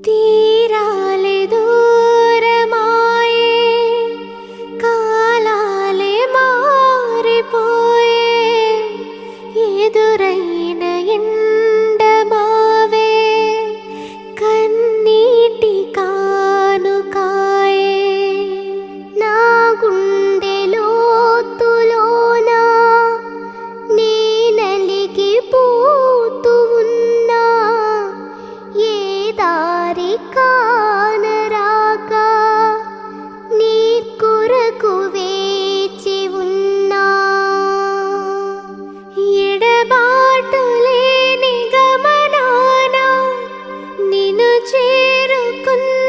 తీరాలే దూరమాయే, కాలాలే మారిపోయే, ఎదురైన ఎండమావే కన్నీటి కానుకాయే. నా గుండె లోతులోన నీ నలిగిపోతూ ఉన్నా, ఏ దారి కానరాక నీ కొరకు వేచి ఉన్నా. ఎడబాటు లేని గమనాన నిన్ను చేరుకున్న